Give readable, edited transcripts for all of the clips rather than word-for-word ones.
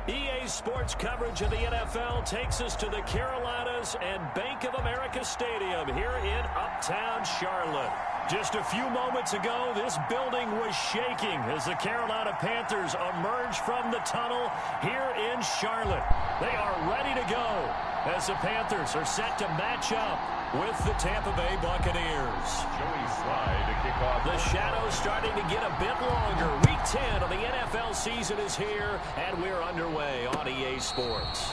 EA Sports coverage of the NFL takes us to the Carolinas and Bank of America Stadium here in Uptown Charlotte. Just a few moments ago, this building was shaking as the Carolina Panthers emerged from the tunnel here in Charlotte. They are ready to go as the Panthers are set to match up with the Tampa Bay Buccaneers. Joey Slye to kick off. The shadow's starting to get a bit longer. Week 10 of the NFL season is here, and we're underway on EA Sports.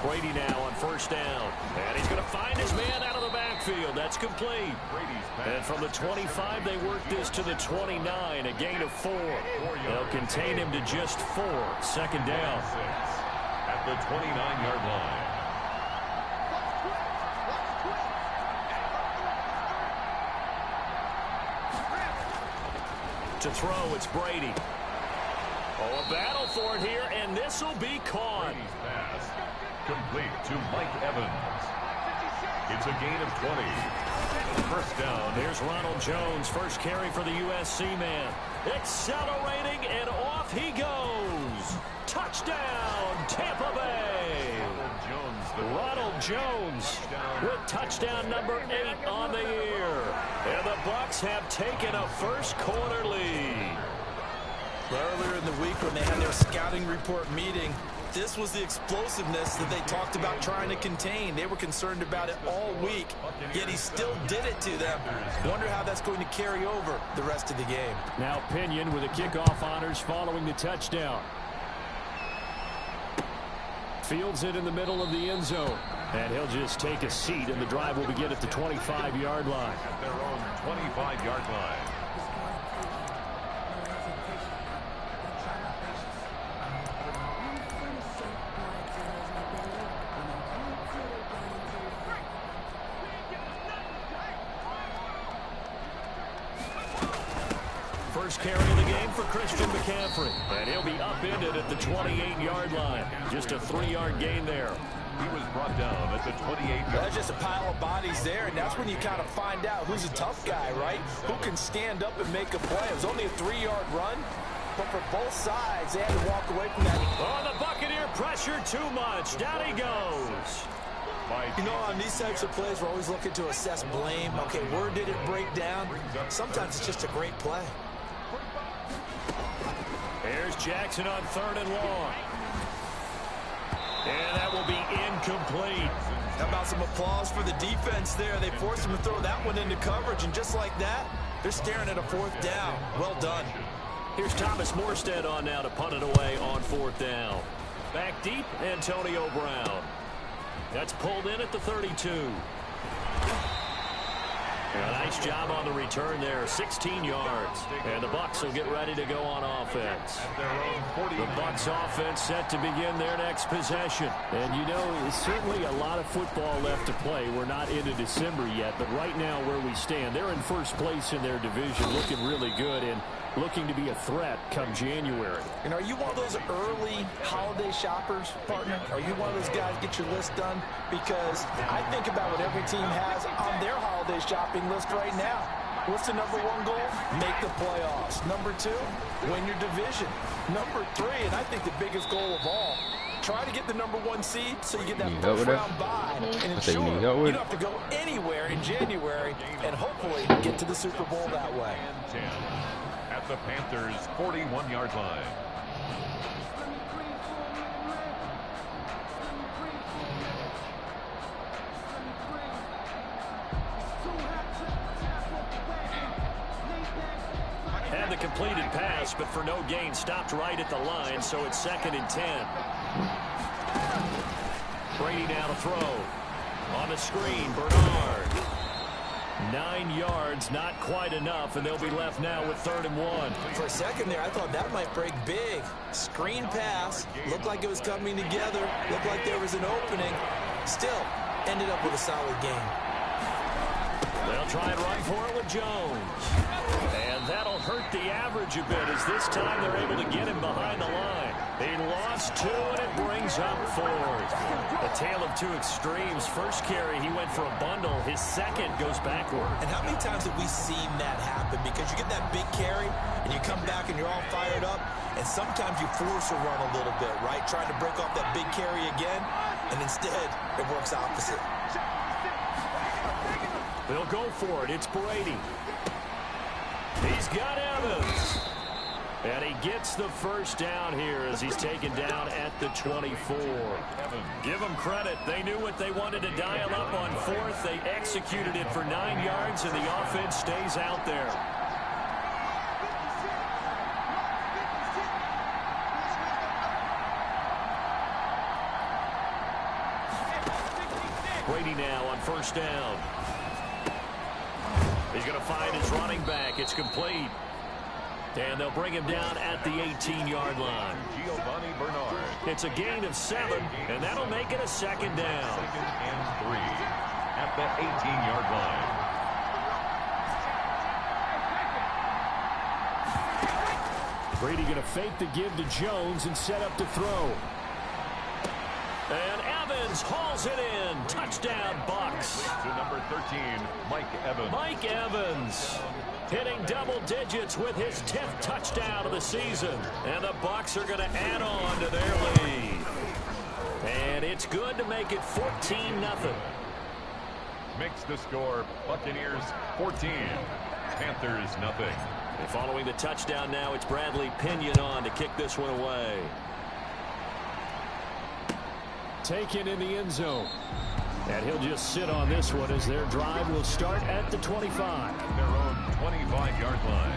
Brady now on first down. And he's going to find his man out of the backfield. That's complete. And from the 25, they work this to the 29, a gain of 4. They'll contain him to just 4. Second down. At the 29-yard line. To throw, it's Brady. Oh, a battle for it here, and this will be caught. Brady's pass complete to Mike Evans. It's a gain of 20. First down. Here's Ronald Jones, first carry for the USC man. Accelerating, and off he goes. Touchdown, Tampa Bay. Ronald Jones with touchdown number 8 on the year. And the Bucs have taken a first quarter lead. Earlier in the week when they had their scouting report meeting, this was the explosiveness that they talked about trying to contain. They were concerned about it all week, yet he still did it to them. Wonder how that's going to carry over the rest of the game. Now Pinion with the kickoff honors following the touchdown. Fields it in the middle of the end zone. And he'll just take a seat, and the drive will begin at the 25-yard line. At their own 25-yard line. First carry of the game for Christian McCaffrey. And he'll be upended at the 28-yard line. Just a 3-yard gain there. He was brought down at the 28-yard line. That's just a pile of bodies there, and that's when you kind of find out who's a tough guy, right? Who can stand up and make a play. It was only a 3-yard run, but for both sides, they had to walk away from that. Oh, the Buccaneer pressure too much. Down he goes. You know, on these types of plays, we're always looking to assess blame. Okay, where did it break down? Sometimes it's just a great play. Here's Jackson on 3rd and long. And that will be incomplete. How about some applause for the defense there? They forced him to throw that one into coverage, and just like that, they're staring at a 4th down. Well done. Here's Thomas Morstead on now to punt it away on 4th down. Back deep, Antonio Brown. That's pulled in at the 32. A nice job on the return there, 16 yards. And the Bucs will get ready to go on offense. The Bucs offense set to begin their next possession. And you know, it's certainly a lot of football left to play. We're not into December yet, but right now where we stand, they're in first place in their division, looking really good and looking to be a threat come January. And are you one of those early holiday shoppers, partner? Are you one of those guys get your list done? Because I think about what every team has on their holiday shopping list right now. What's the number 1 goal? Make the playoffs. Number 2, win your division. Number 3, and I think the biggest goal of all, try to get the number 1 seed so you get that first round bye and ensure you don't have to go anywhere in January and hopefully get to the Super Bowl that way. At the Panthers' 41-yard line. Had the completed pass, but for no gain, stopped right at the line, so it's 2nd and 10. Brady now to throw. On the screen, Bernard. 9 yards, not quite enough, and they'll be left now with 3rd and 1. For a second there, I thought that might break big. Screen pass, looked like it was coming together, looked like there was an opening. Still, ended up with a solid game. They'll try and run for it with Jones. And that'll hurt the average a bit as this time they're able to get him behind the line. He lost 2, and it brings up 4th. A tale of two extremes. First carry, he went for a bundle. His second goes backward. And how many times have we seen that happen? Because you get that big carry, and you come back and you're all fired up, and sometimes you force a run a little bit, right? Trying to break off that big carry again, and instead it works opposite. They'll go for it. It's Brady. He's got Evans. And he gets the first down here as he's taken down at the 24. Give them credit. They knew what they wanted to dial up on 4th. They executed it for 9 yards, and the offense stays out there. Brady now on 1st down. He's going to find his running back. It's complete. And they'll bring him down at the 18-yard line. It's a gain of 7, and that'll make it a 2nd down. 2nd and 3 at the 18-yard line. Brady going to fake the give to Jones and set up to throw. And Evans hauls it in. Touchdown, Bucks. To number 13, Mike Evans. Mike Evans hitting double digits with his 10th touchdown of the season. And the Bucks are going to add on to their lead. And it's good to make it 14-0. Makes the score Buccaneers 14, Panthers nothing. And following the touchdown now, it's Bradley Pinion on to kick this one away. Taken in the end zone. And he'll just sit on this one as their drive will start at the 25. Their own 25-yard line.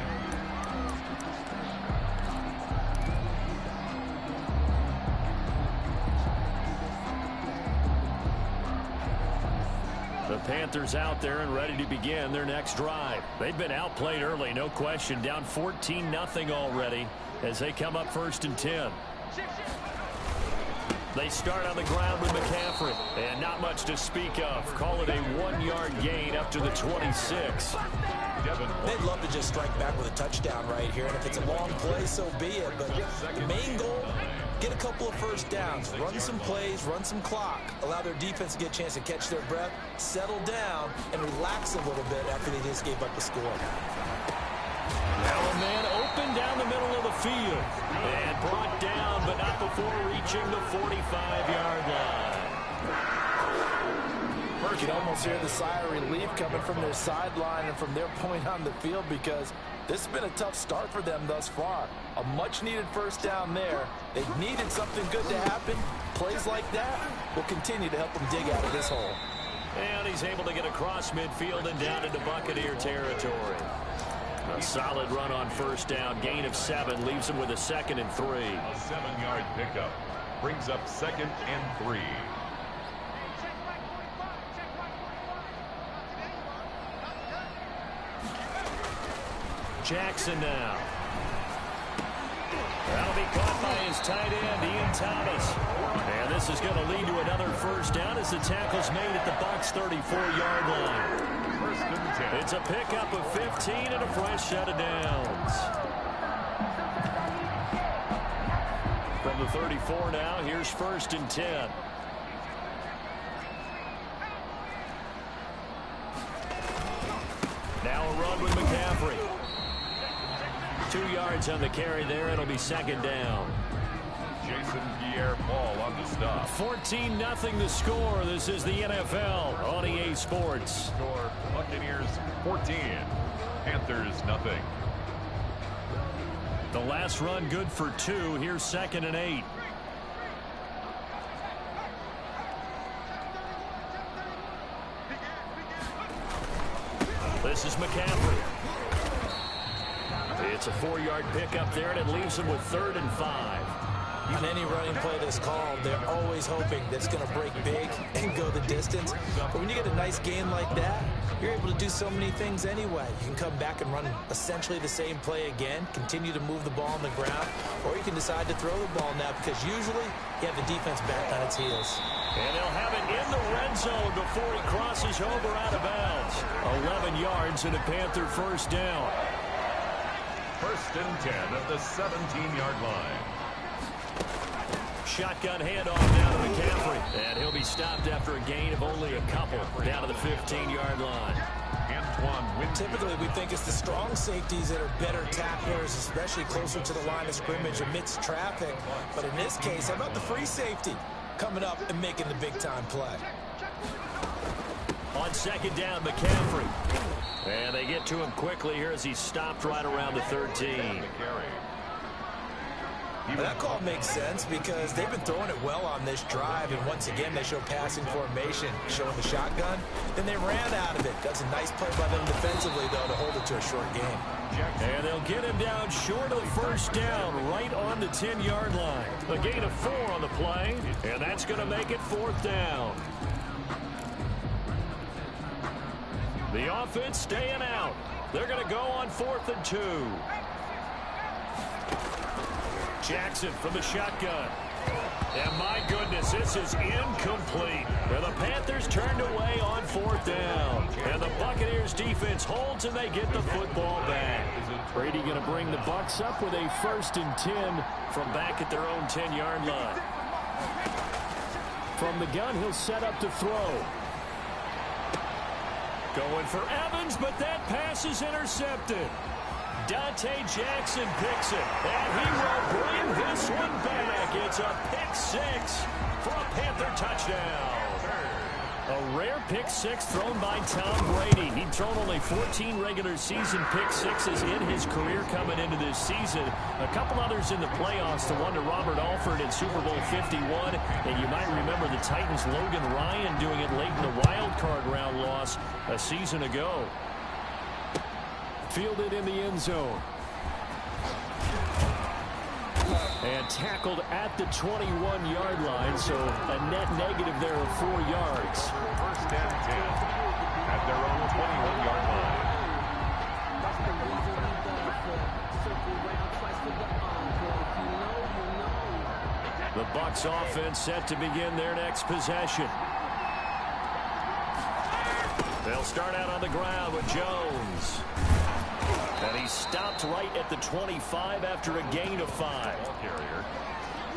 The Panthers out there and ready to begin their next drive. They've been outplayed early, no question. Down 14-0 already as they come up 1st and 10. They start on the ground with McCaffrey. And not much to speak of. Call it a 1-yard gain up to the 26. They'd love to just strike back with a touchdown right here. And if it's a long play, so be it. But the main goal, get a couple of first downs. Run some plays, run some clock. Allow their defense to get a chance to catch their breath, settle down, and relax a little bit after they just gave up a score. Now a man open down the middle of the field. And brought down, but not before reaching the 45-yard line. You can almost hear the sigh of relief coming from their sideline and from their point on the field because this has been a tough start for them thus far. A much-needed first down there. They've needed something good to happen. Plays like that will continue to help them dig out of this hole. And he's able to get across midfield and down into Buccaneer territory. A solid run on 1st down. Gain of 7 leaves him with a 2nd and 3. A 7-yard pickup brings up 2nd and 3. Jackson now. That'll be caught by his tight end, Ian Thomas. And this is going to lead to another first down as the tackle's made at the Bucs 34-yard line. It's a pickup of 15 and a fresh set of downs. From the 34 now, here's 1st and 10. Now a run with McCaffrey. 2 yards on the carry there. It'll be 2nd down. Jason Pierre-Paul on the stop. 14-0 the score. This is the NFL on EA Sports. Score Buccaneers 14, Panthers nothing. The last run good for 2. Here's 2nd and 8. This is McCaffrey. It's a 4-yard pickup there, and it leaves him with 3rd and 5. On any running play that's called, they're always hoping that it's going to break big and go the distance. But when you get a nice gain like that, you're able to do so many things anyway. You can come back and run essentially the same play again, continue to move the ball on the ground, or you can decide to throw the ball now because usually you have the defense back on its heels. And they'll have it in the red zone before he crosses over out of bounds. 11 yards and a Panther first down. First and 10 at the 17-yard line. Shotgun handoff down to McCaffrey. And he'll be stopped after a gain of only a couple down to the 15-yard line. Typically, we think it's the strong safeties that are better tacklers, especially closer to the line of scrimmage amidst traffic. But in this case, how about the free safety coming up and making the big-time play? On second down, McCaffrey. And they get to him quickly here as he's stopped right around the 13. Well, that call makes sense because they've been throwing it well on this drive, and once again they show passing formation, showing the shotgun. Then they ran out of it. That's a nice play by them defensively, though, to hold it to a short game. And they'll get him down short of the first down, right on the 10-yard line. A gain of 4 on the play, and that's going to make it 4th down. The offense staying out. They're going to go on 4th and 2. Jackson from the shotgun. And my goodness, this is incomplete. And the Panthers turned away on 4th down. And the Buccaneers defense holds and they get the football back. Brady going to bring the Bucs up with a 1st and 10 from back at their own 10-yard line. From the gun, he'll set up to throw. Going for Evans, but that pass is intercepted. Dante Jackson picks it, and he will bring this one back. It's a pick 6 for a Panther touchdown. A rare pick 6 thrown by Tom Brady. He'd thrown only 14 regular season pick 6s in his career coming into this season. A couple others in the playoffs, the one to Robert Alford in Super Bowl 51. And you might remember the Titans' Logan Ryan doing it late in the wild card round loss a season ago. Fielded in the end zone. And tackled at the 21-yard line, so a net negative there of 4 yards. First and 10 at their own 21-yard line. The Bucs offense set to begin their next possession. They'll start out on the ground with Jones. And he's stopped right at the 25 after a gain of 5.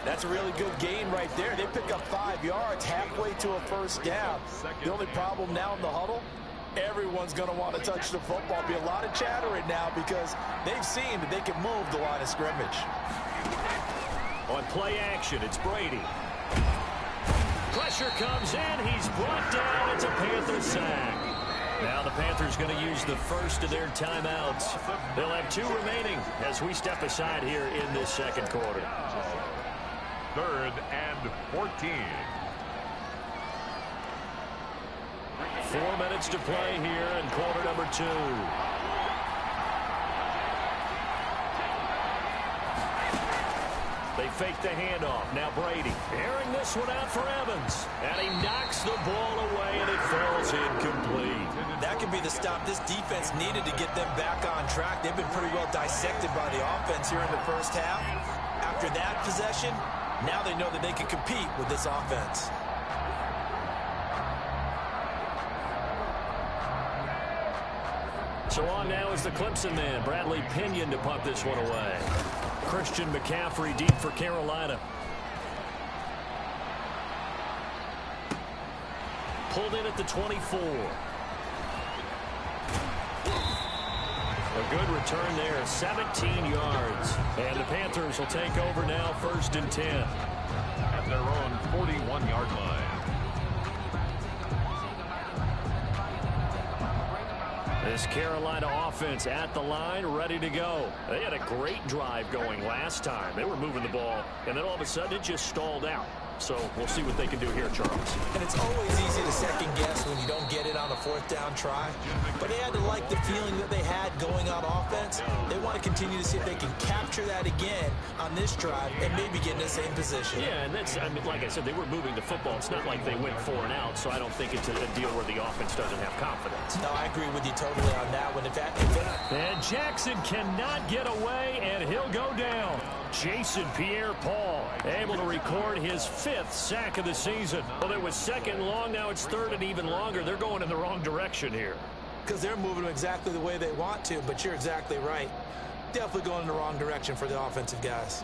That's a really good gain right there. They pick up 5 yards halfway to a first down. The only problem now in the huddle, everyone's going to want to touch the football. Be a lot of chattering now because they've seen that they can move the line of scrimmage. On play action, it's Brady. Pressure comes in. He's brought down. It's a Panther sack. Now the Panthers going to use the first of their timeouts. They'll have 2 remaining as we step aside here in this second quarter. 3rd and 14. 4 minutes to play here in quarter number 2. They fake the handoff. Now Brady airing this one out for Evans. And he knocks the ball away, and it falls incomplete. That could be the stop this defense needed to get them back on track. They've been pretty well dissected by the offense here in the first half. After that possession, now they know that they can compete with this offense. So on now is the Clemson man, Bradley Pinion, to punt this one away. Christian McCaffrey deep for Carolina. Pulled in at the 24. A good return there, 17 yards. And the Panthers will take over now, 1st and 10. At their own 41-yard line. This Carolina offense at the line, ready to go. They had a great drive going last time. They were moving the ball, and then all of a sudden it just stalled out. So we'll see what they can do here, Charles. And it's always easy to second guess when you don't get it on a fourth down try. But they had to like the feeling that they had going on offense. They want to continue to see if they can capture that again on this drive and maybe get in the same position. Yeah, and that's, I mean, like I said, they were moving the football. It's not like they went 4 and out, so I don't think it's a deal where the offense doesn't have confidence. No, I agree with you totally on that one. And Jackson cannot get away, and he'll go down. Jason Pierre-Paul able to record his 5th sack of the season. Well, it was 2nd and long. Now it's 3rd and even longer. They're going in the wrong direction here. Because they're moving them exactly the way they want to, but you're exactly right. Definitely going in the wrong direction for the offensive guys.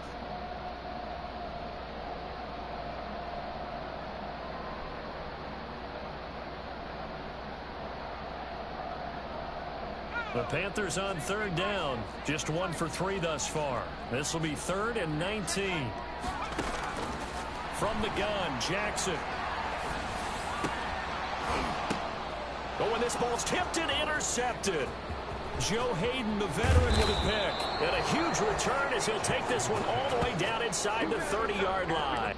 The Panthers on 3rd down. Just 1 for 3 thus far. This will be 3rd and 19. From the gun, Jackson. Oh, and this ball's tipped and intercepted. Joe Hayden, the veteran, with a pick. And a huge return as he'll take this one all the way down inside the 30-yard line.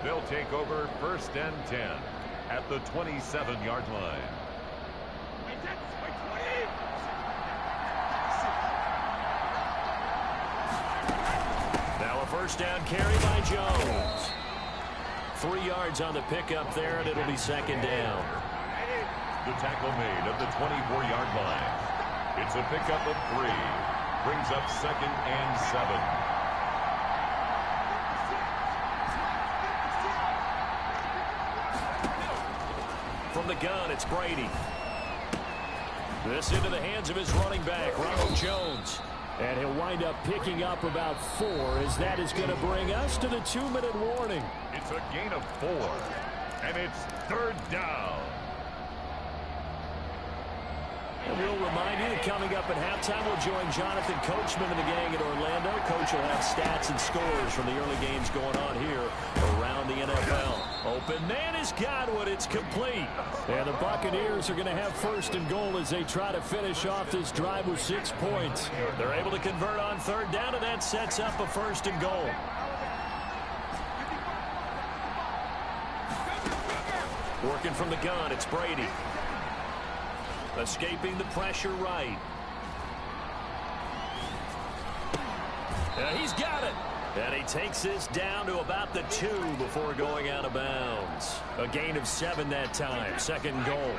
They'll take over 1st and 10 at the 27-yard line. Now a 1st down carry by Jones. 3 yards on the pickup there, and it'll be 2nd down. The tackle made at the 24-yard line. It's a pickup of 3. Brings up 2nd and 7. From the gun, it's Brady. This into the hands of his running back, Ronald Jones. And he'll wind up picking up about 4, as that is going to bring us to the 2-minute warning. It's a gain of 4, and it's 3rd down. And we'll remind you that coming up at halftime, we'll join Jonathan Coachman and the gang at Orlando. Coach will have stats and scores from the early games going on here around the NFL. Open man has got one. It's complete. And the Buccaneers are going to have 1st and goal as they try to finish off this drive with 6 points. They're able to convert on 3rd down, and that sets up a 1st and goal. Working from the gun, it's Brady. Escaping the pressure right. And he's got it. And he takes this down to about the 2 before going out of bounds. A gain of 7 that time. 2nd goal.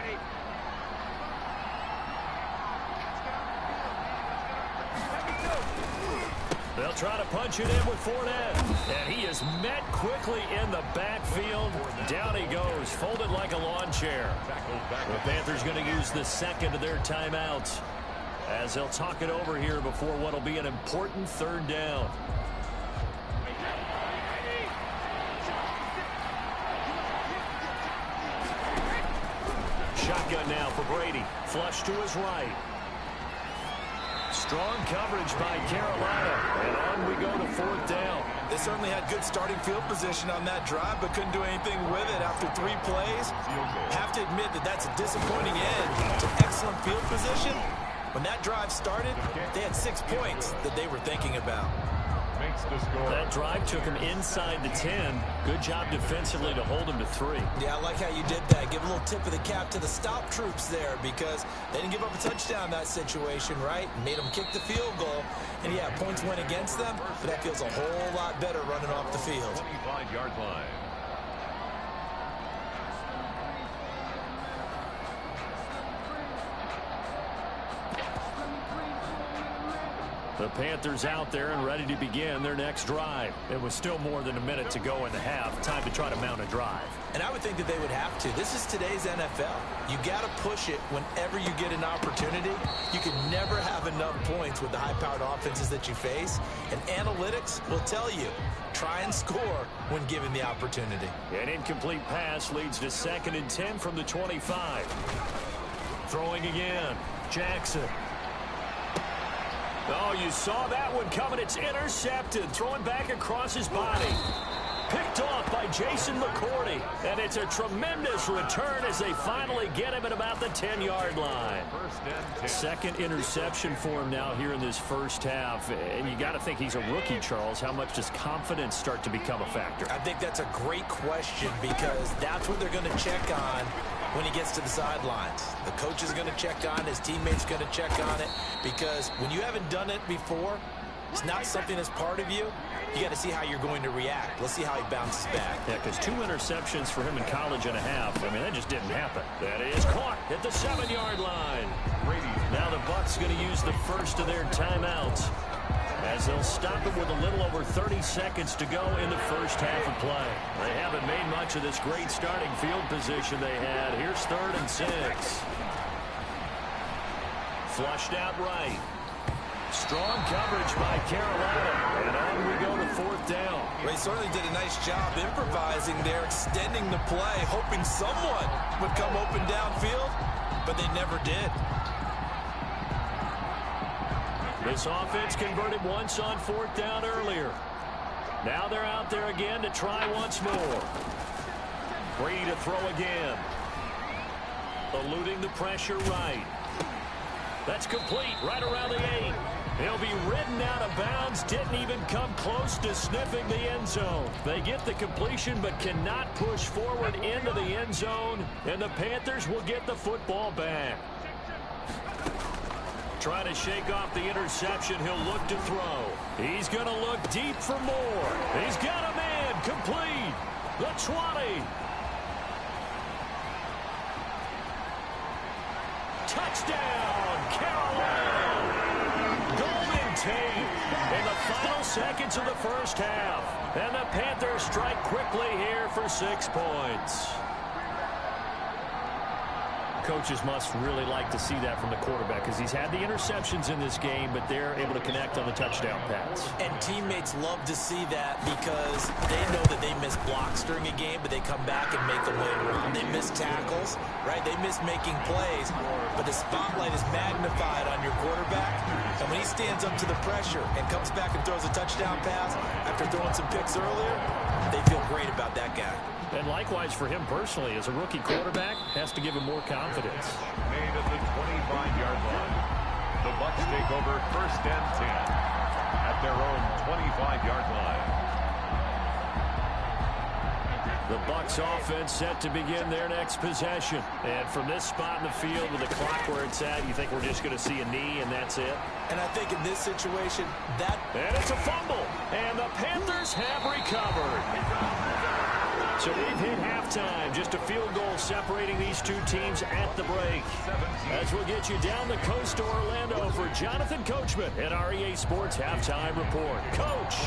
They'll try to punch it in with Fournette. And he is met quickly in the backfield. Down he goes, folded like a lawn chair. The Panthers going to use the 2nd of their timeouts as they'll talk it over here before what will be an important 3rd down. Shotgun now for Brady. Flush to his right. Strong coverage by Carolina. And on we go to 4th down. They certainly had good starting field position on that drive, but couldn't do anything with it after 3 plays. Have to admit that that's a disappointing end to excellent field position. When that drive started, they had 6 points that they were thinking about. That drive took him inside the 10. Good job defensively to hold him to 3. Yeah, I like how you did that. Give a little tip of the cap to the stop troops there, because they didn't give up a touchdown in that situation, right? Made them kick the field goal. And yeah, points went against them, but that feels a whole lot better running off the field. 25-yard line. The Panthers out there and ready to begin their next drive. It was still more than a minute to go in the half. Time to try to mount a drive. And I would think that they would have to. This is today's NFL. You got to push it whenever you get an opportunity. You can never have enough points with the high-powered offenses that you face. And analytics will tell you, try and score when given the opportunity. An incomplete pass leads to 2nd and 10 from the 25. Throwing again. Jackson. Oh, you saw that one coming. It's intercepted. Throwing back across his body. Picked off by Jason McCourty. And it's a tremendous return as they finally get him at about the 10-yard line. 2nd interception for him now here in this first half. And you got to think he's a rookie, Charles. How much does confidence start to become a factor? I think that's a great question because that's what they're going to check on when he gets to the sidelines. The coach is going to check on, his teammates going to check on it, because when you haven't done it before, it's not something that's part of you. You got to see how you're going to react. Let's see how he bounces back. Yeah, because 2 interceptions for him in college and a half. I mean, that just didn't happen. That is caught at the 7-yard line. Now the Bucs going to use the first of their timeouts as they'll stop it with a little over 30 seconds to go in the first half of play. They haven't made much of this great starting field position they had. Here's 3rd and 6. Flushed out right. Strong coverage by Carolina. And on we go to 4th down. They certainly did a nice job improvising there, extending the play, hoping someone would come open downfield, but they never did. This offense converted once on 4th down earlier. Now they're out there again to try once more. Brady to throw again. Eluding the pressure right. That's complete right around the 8. He'll be ridden out of bounds. Didn't even come close to sniffing the end zone. They get the completion but cannot push forward into the end zone. And the Panthers will get the football back. Trying to shake off the interception. He'll look to throw. He's going to look deep for more. He's got a man. Complete. The 20. Touchdown, Carolina. Golden Tate in the final seconds of the first half. And the Panthers strike quickly here for 6 points. Coaches must really like to see that from the quarterback because he's had the interceptions in this game, but they're able to connect on the touchdown pass. And teammates love to see that because they know that they miss blocks during a game, but they come back and make a way around. They miss tackles, right? They miss making plays, but the spotlight is magnified on your quarterback. And when he stands up to the pressure and comes back and throws a touchdown pass after throwing some picks earlier, they feel great about that guy. And likewise for him personally, as a rookie quarterback, has to give him more confidence. Made at the 25-yard line. The Bucs take over 1st and 10 at their own 25-yard line. The Bucs offense set to begin their next possession. And from this spot in the field with the clock where it's at, you think we're just going to see a knee and that's it? And I think in this situation, And it's a fumble. And the Panthers have recovered. So we've hit halftime. Just a field goal separating these two teams at the break. As we'll get you down the coast to Orlando for Jonathan Coachman at REA Sports Halftime Report. Coach!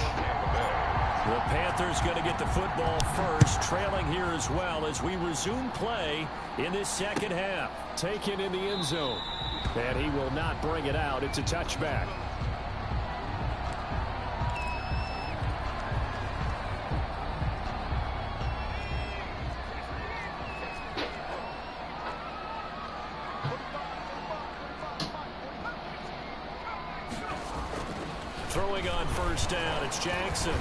The Panthers going to get the football first, trailing here as well as we resume play in this second half. Taken in the end zone. And he will not bring it out. It's a touchback. Throwing on 1st down, it's Jackson.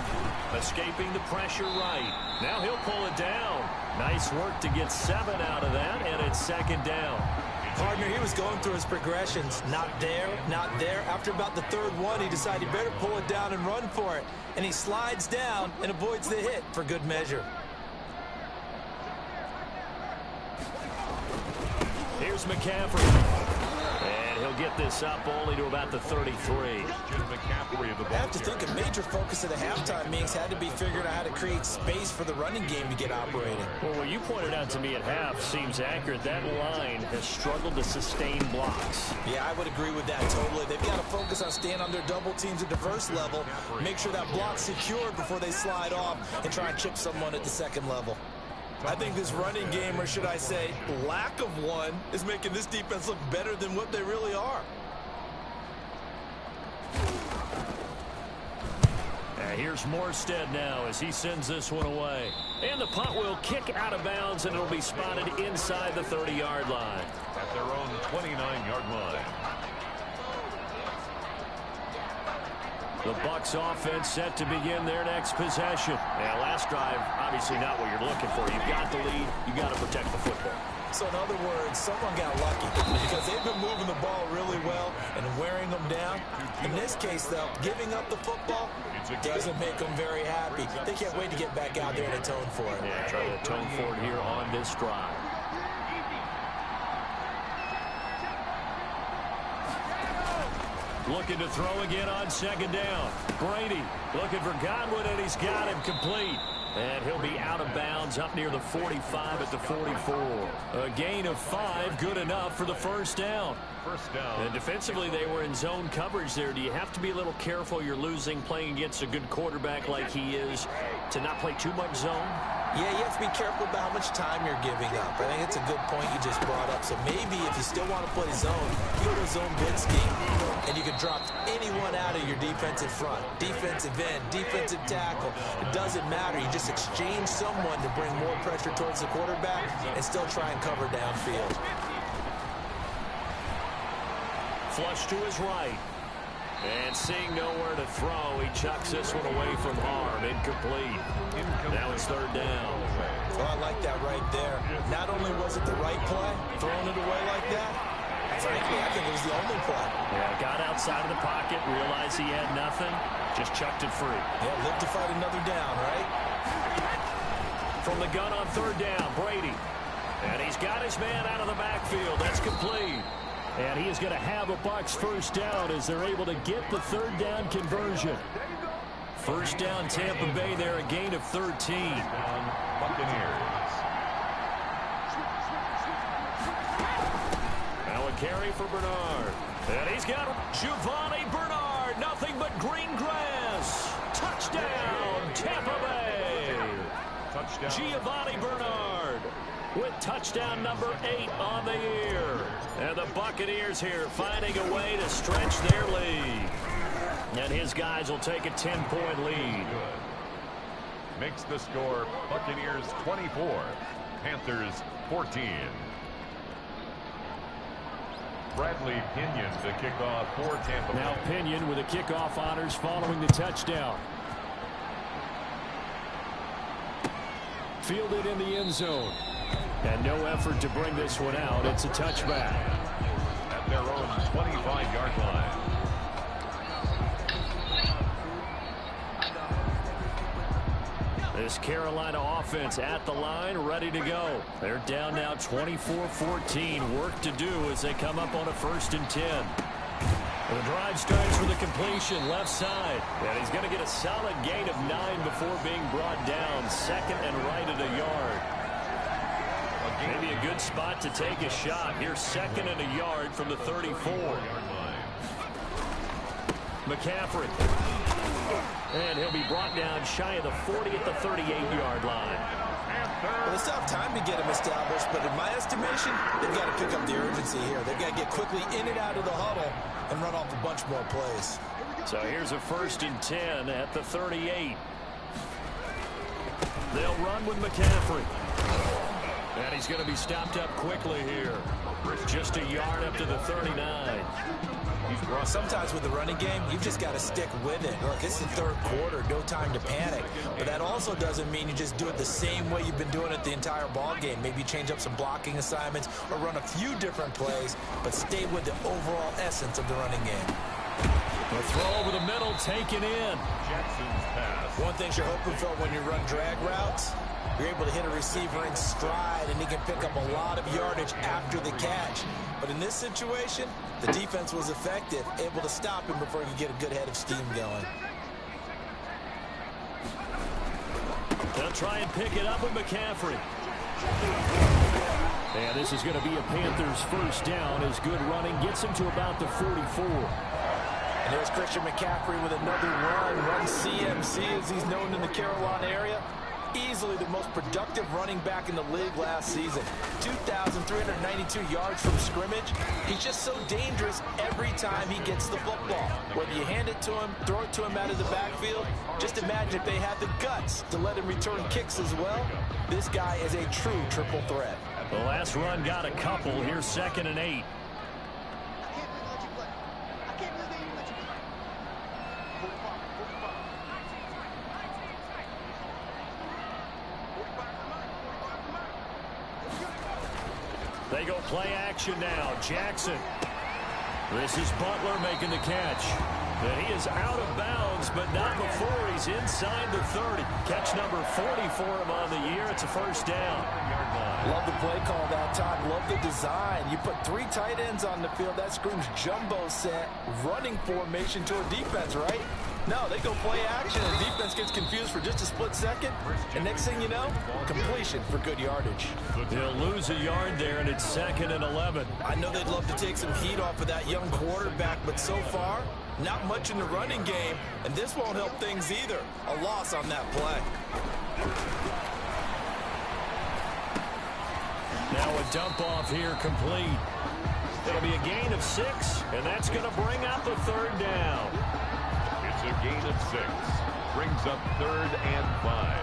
Escaping the pressure right. Now he'll pull it down. Nice work to get 7 out of that, and it's 2nd down. Partner, he was going through his progressions. Not there, not there. After about the 3rd one, he decided he better pull it down and run for it. And he slides down and avoids the hit for good measure. Here's McCaffrey. And he'll get this up only to about the 33. Christian McCaffrey of the I have to think a major focus of the halftime meetings had to be figuring out how to create space for the running game to get operating. Well, what you pointed out to me at half seems accurate. That line has struggled to sustain blocks. Yeah, I would agree with that totally. They've got to focus on staying on their double teams at the first level, make sure that block's secured before they slide off and try and chip someone at the second level. I think this running game, or should I say lack of one, is making this defense look better than what they really are. Here's Morstead now as he sends this one away. And the punt will kick out of bounds, and it'll be spotted inside the 30-yard line. At their own 29-yard line. The Bucs offense set to begin their next possession. Now, last drive, obviously not what you're looking for. You've got the lead. You've got to protect the football. So in other words, someone got lucky because they've been moving the ball really well and wearing them down. In this case, though, giving up the football doesn't make them very happy. They can't wait to get back out there and atone for it. Yeah, try to atone for it here on this drive. Looking to throw again on second down. Brady looking for Godwin, and he's got him complete. And he'll be out of bounds up near the 45 at the 44. A gain of 5, good enough for the first down. First down. And defensively, they were in zone coverage there. Do you have to be a little careful? You're losing, playing against a good quarterback like he is, to not play too much zone? Yeah, you have to be careful about how much time you're giving up. I think it's a good point you just brought up. So maybe if you still want to play zone, you go to zone bid scheme, and you can drop anyone out of your defensive front. Defensive end, defensive tackle. It doesn't matter. You just exchange someone to bring more pressure towards the quarterback and still try and cover downfield. Flush to his right. And seeing nowhere to throw, he chucks this one away from harm. Incomplete. Now it's third down. Well, I like that right there. Not only was it the right play, throwing it away like that, frankly, I think it was the only play. Yeah, got outside of the pocket, realized he had nothing, just chucked it free. Yeah, live to fight another down, right? From the gun on third down, Brady. And he's got his man out of the backfield. That's complete. And he is going to have a Bucs first down as they're able to get the third down conversion. First down, Tampa Bay there, a gain of 13. Buccaneers. Now a carry for Bernard. And he's got Giovanni Bernard. Nothing but green grass. Touchdown, Tampa Bay. Touchdown. Giovanni Bernard with touchdown number 8 on the year. And the Buccaneers here finding a way to stretch their lead. And his guys will take a 10-point lead. Makes the score Buccaneers 24, Panthers 14. Bradley Pinion to kick off for Tampa Bay. Now Pinion with the kickoff honors following the touchdown. Fielded in the end zone. And no effort to bring this one out. It's a touchback. At their own 25-yard line. This Carolina offense at the line, ready to go. They're down now 24-14. Work to do as they come up on a 1st and 10. The drive starts with a completion left side. And he's going to get a solid gain of 9 before being brought down. Second and right at a yard. Maybe a good spot to take a shot. Here's 2nd and a yard from the 34. McCaffrey. And he'll be brought down shy of the 40 at the 38-yard line. Well, they still have time to get him established, but in my estimation, they've got to pick up the urgency here. They've got to get quickly in and out of the huddle and run off a bunch more plays. So here's a 1st and 10 at the 38. They'll run with McCaffrey. And he's going to be stopped up quickly here. Just a yard up to the 39. Sometimes with the running game, you've just got to stick with it. Look, it's the third quarter, no time to panic. But that also doesn't mean you just do it the same way you've been doing it the entire ball game. Maybe change up some blocking assignments or run a few different plays, but stay with the overall essence of the running game. The throw over the middle, taken in. Jackson's pass. One thing you're hoping for when you run drag routes, you're able to hit a receiver in stride, and he can pick up a lot of yardage after the catch. But in this situation, the defense was effective, able to stop him before he could get a good head of steam going. They'll try and pick it up with McCaffrey. And this is going to be a Panthers first down as good running gets him to about the 44. And there's Christian McCaffrey with another run CMC as he's known in the Carolina area. Easily the most productive running back in the league last season. 2,392 yards from scrimmage. He's just so dangerous every time he gets the football. Whether you hand it to him, throw it to him out of the backfield, just imagine if they had the guts to let him return kicks as well. This guy is a true triple threat. The last run got a couple. Here's 2nd and 8. They go play action now. Jackson. This is Butler making the catch. And he is out of bounds, but not before he's inside the 30. Catch number 40 for him on the year. It's a first down. Love the play call that time. Love the design. You put 3 tight ends on the field. That screams jumbo set, running formation to a defense, right? No, they go play action, and the defense gets confused for just a split second. And next thing you know, completion for good yardage. They'll lose a yard there, and it's 2nd and 11. I know they'd love to take some heat off of that young quarterback, but so far, not much in the running game, and this won't help things either. A loss on that play. Now a dump off here complete. It'll be a gain of 6, and that's going to bring up the 3rd down. It's a gain of 6. Brings up 3rd and 5.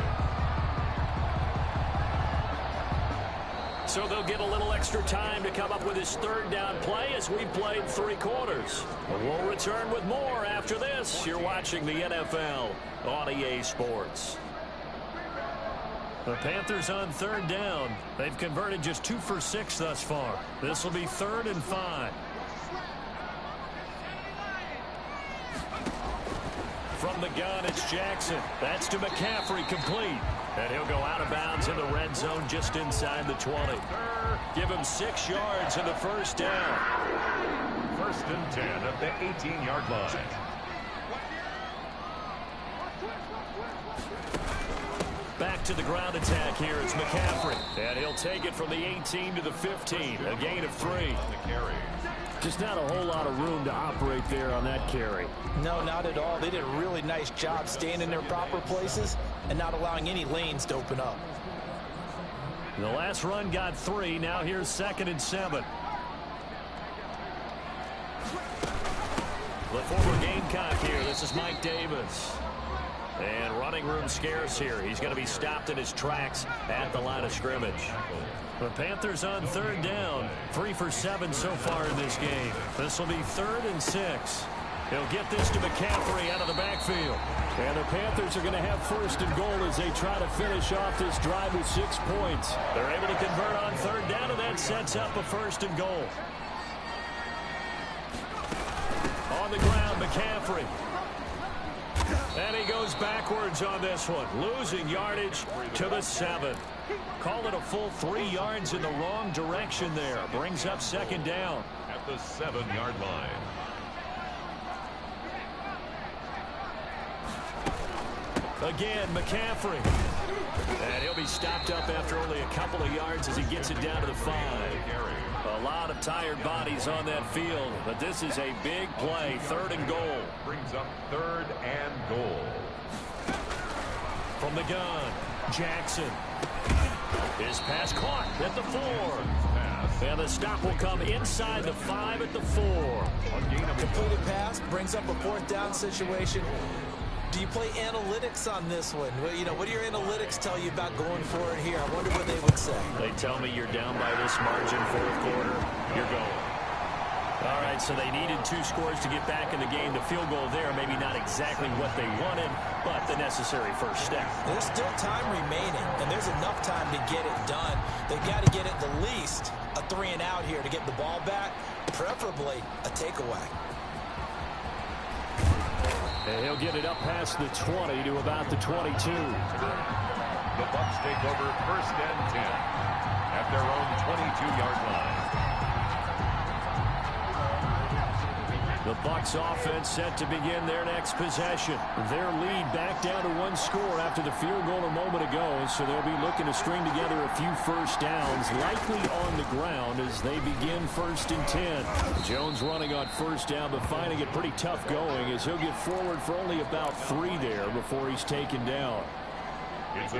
So they'll get a little extra time to come up with his 3rd down play as we played 3 quarters. We'll return with more after this. You're watching the NFL on EA Sports. The Panthers on 3rd down. They've converted just 2 for 6 thus far. This will be 3rd and 5. From the gun, it's Jackson. That's to McCaffrey, complete. And he'll go out of bounds in the red zone just inside the 20. Give him 6 yards in the first down. 1st and 10 at the 18-yard line. Back to the ground attack here. It's McCaffrey. And he'll take it from the 18 to the 15. A gain of 3. Just not a whole lot of room to operate there on that carry. No, not at all. They did a really nice job staying in their proper places and not allowing any lanes to open up. The last run got 3. Now here's 2nd and 7. The former Gamecock here. This is Mike Davis. And running room scarce here. He's going to be stopped in his tracks at the line of scrimmage. The Panthers on 3rd down. 3 for 7 so far in this game. This will be 3rd and 6. He'll get this to McCaffrey out of the backfield. And the Panthers are going to have 1st and goal as they try to finish off this drive with 6 points. They're able to convert on 3rd down, and that sets up a 1st and goal. On the ground, McCaffrey. And he goes backwards on this one, losing yardage to the 7. Call it a full 3 yards in the wrong direction there. Brings up 2nd down. At the 7-yard line. Again, McCaffrey. And he'll be stopped up after only a couple of yards as he gets it down to the 5. A lot of tired bodies on that field, but this is a big play. 3rd and goal. Brings up 3rd and goal. From the gun, Jackson. His pass caught at the 4. And the stop will come inside the 5 at the 4. Completed pass brings up a 4th down situation. Do you play analytics on this one? Well, you know, what do your analytics tell you about going for it here? I wonder what they would say. They tell me you're down by this margin, 4th quarter, you're going. All right, so they needed 2 scores to get back in the game. The field goal there, maybe not exactly what they wanted, but the necessary first step. There's still time remaining, and there's enough time to get it done. They've got to get at the least a 3 and out here to get the ball back, preferably a takeaway. And he'll get it up past the 20 to about the 22. The Bucs take over 1st and 10 at their own 22-yard line. The Bucs offense set to begin their next possession. Their lead back down to 1 score after the field goal a moment ago, so they'll be looking to string together a few first downs, likely on the ground as they begin 1st and 10. Jones running on 1st down, but finding it pretty tough going as he'll get forward for only about 3 there before he's taken down.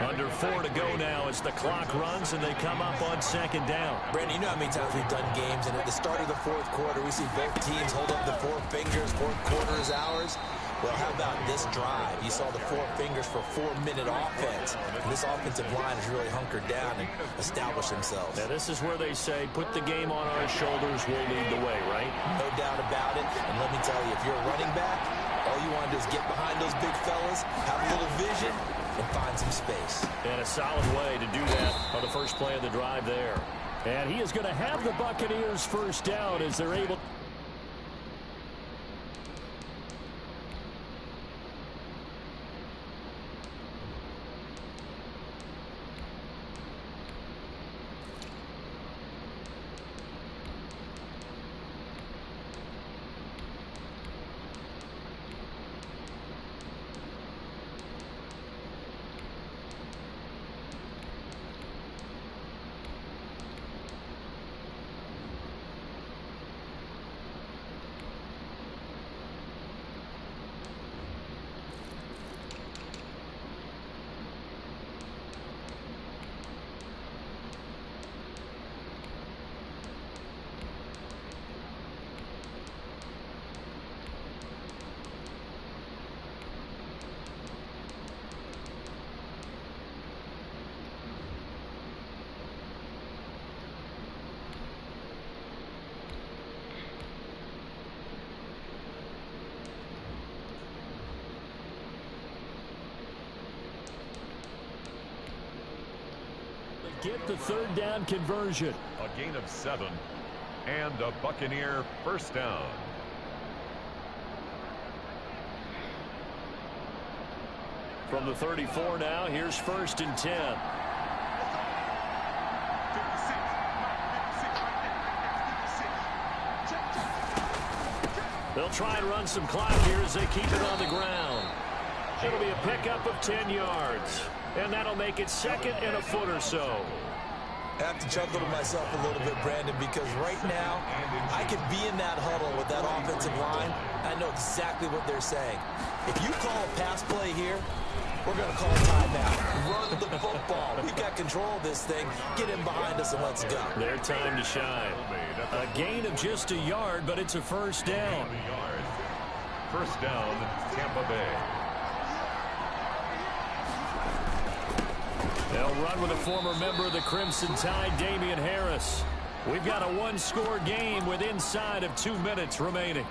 Under 4 to go now as the clock runs and they come up on 2nd down. Brandon, you know how many times we've done games, and at the start of the 4th quarter, we see both teams hold up the 4 fingers, 4th quarter is ours. Well, how about this drive? You saw the 4 fingers for 4-minute offense. And this offensive line has really hunkered down and established themselves. Now, this is where they say, put the game on our shoulders, we'll lead the way, right? No doubt about it. And let me tell you, if you're a running back, all you want to do is get behind those big fellas, have a little vision, and find some space. And a solid way to do that on the first play of the drive there. And he is going to have the Buccaneers 1st down as they're able. Get the 3rd down conversion. A gain of 7 and a Buccaneer 1st down. From the 34 now, here's 1st and 10. They'll try and run some clock here as they keep it on the ground. It'll be a pickup of 10 yards. And that'll make it 2nd and a foot or so. I have to chuckle to myself a little bit, Brandon, because right now I could be in that huddle with that offensive line. I know exactly what they're saying. If you call a pass play here, we're going to call a timeout. Run the football. We've got control of this thing. Get in behind us and let's go. Their time to shine. A gain of just a yard, but it's a 1st down. 1st down, Tampa Bay. They'll run with a former member of the Crimson Tide, Damian Harris. We've got a 1-score game with inside of 2 minutes remaining.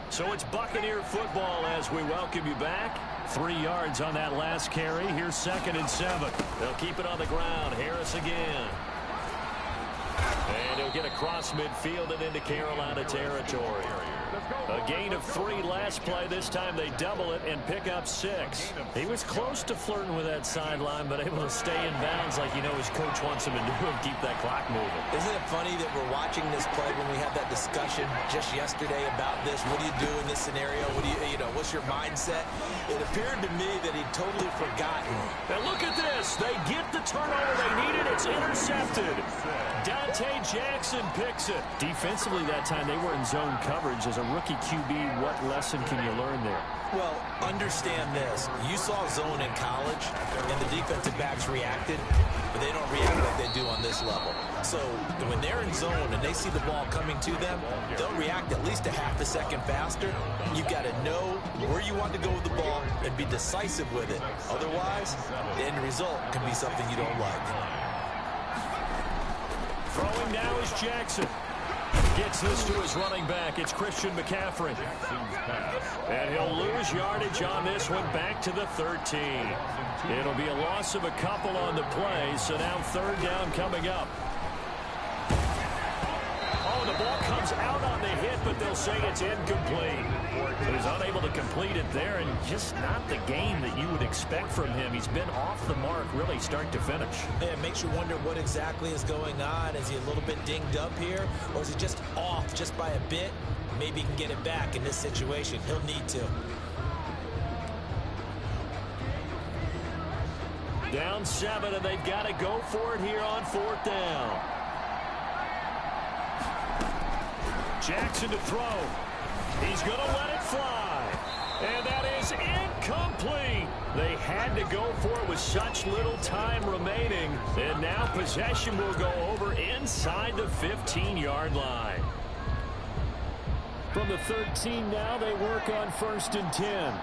So it's Buccaneer football as we welcome you back. 3 yards on that last carry. Here's 2nd and 7. They'll keep it on the ground. Harris again. And he'll get across midfield and into Carolina territory. A gain of 3 last play. This time they double it and pick up 6. He was close to flirting with that sideline, but able to stay in bounds like you know his coach wants him to do and keep that clock moving. Isn't it funny that we're watching this play when we had that discussion just yesterday about this? What do you do in this scenario? What do you know, what's your mindset? It appeared to me that he'd totally forgotten. Now look at this. They get the turnover they needed. It's intercepted. Dante Jackson picks it. Defensively that time they were in zone coverage. As a rookie QB, what lesson can you learn there? Well, understand this. You saw zone in college, and the defensive backs reacted, but they don't react like they do on this level. So when they're in zone and they see the ball coming to them, they'll react at least a half a second faster. You've got to know where you want to go with the ball and be decisive with it. Otherwise, the end result can be something you don't like. Throwing now is Jackson. Gets this to his running back. It's Christian McCaffrey. And he'll lose yardage on this one, back to the 13. It'll be a loss of a couple on the play, so now third down coming up. Oh, the ball comes out on the hit, but they'll say it's incomplete. So he's unable to complete it there, and just not the game that you would expect from him. He's been off the mark really start to finish. Yeah, it makes you wonder what exactly is going on. Is he a little bit dinged up here, or is he just off just by a bit? Maybe he can get it back in this situation. He'll need to. Down 7, and they've got to go for it here on fourth down. Jackson to throw. He's going to let it fly. And that is incomplete. They had to go for it with such little time remaining. And now possession will go over inside the 15-yard line. From the 13 now, they work on 1st and 10.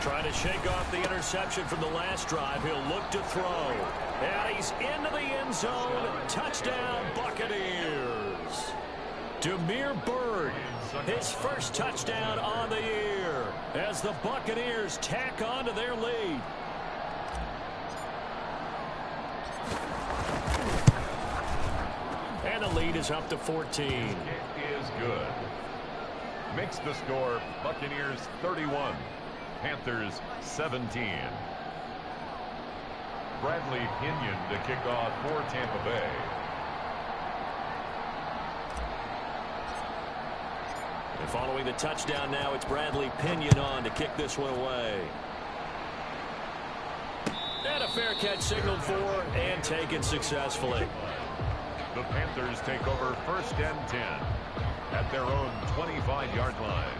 Trying to shake off the interception from the last drive. He'll look to throw. And he's into the end zone. Touchdown, Buccaneers. Damiere Byrd, his first touchdown on the year as the Buccaneers tack on to their lead. And the lead is up to 14. It is good. Makes the score Buccaneers 31. Panthers 17. Bradley Pinion to kick off for Tampa Bay. And following the touchdown now, it's Bradley Pinion on to kick this one away. And a fair catch signaled for and taken successfully. The Panthers take over 1st and 10 at their own 25-yard line.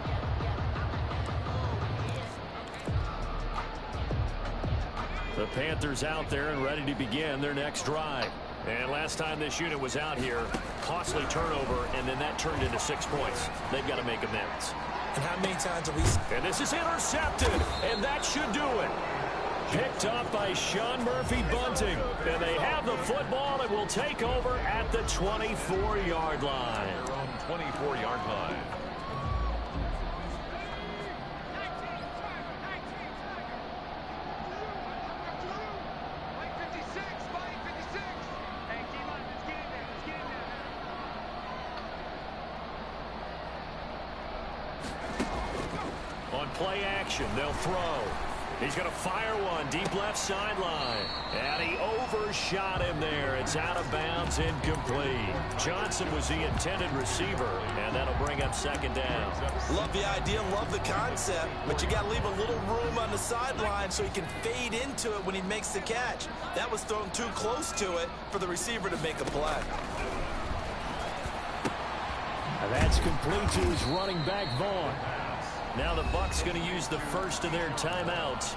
The Panthers out there and ready to begin their next drive. And last time this unit was out here, costly turnover, and then that turned into 6 points. They've got to make amends. And how many times have we... And this is intercepted, and that should do it. Picked up by Sean Murphy Bunting. And they have the football and will take over at the 24-yard line. Their own 24-yard line. Play action. They'll throw. He's going to fire one deep left sideline. And he overshot him there. It's out of bounds, incomplete. Johnson was the intended receiver, and that'll bring up 2nd down. Love the idea, love the concept, but you got to leave a little room on the sideline so he can fade into it when he makes the catch. That was thrown too close to it for the receiver to make a play. And that's complete to his running back, Vaughn. Now the Bucs going to use the first of their timeouts.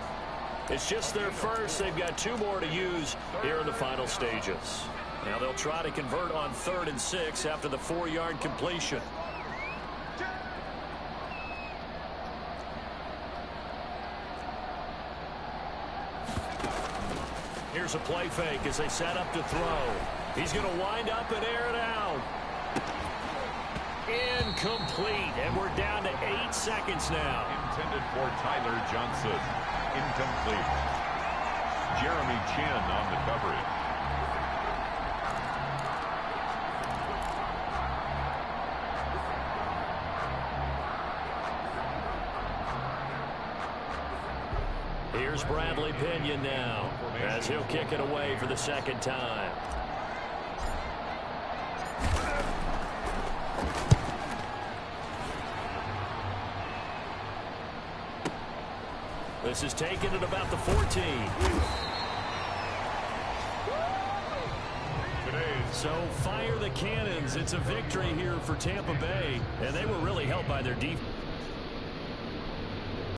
It's just their first. They've got 2 more to use here in the final stages. Now they'll try to convert on 3rd and 6 after the 4-yard completion. Here's a play fake as they set up to throw. He's going to wind up and air it out. Incomplete, and we're down to 8 seconds now. Intended for Tyler Johnson. Incomplete. Jeremy Chin on the coverage. Here's Bradley Pinion now as he'll kick it away for the 2nd time. This is taken at about the 14. So fire the cannons. It's a victory here for Tampa Bay, and they were really helped by their defense.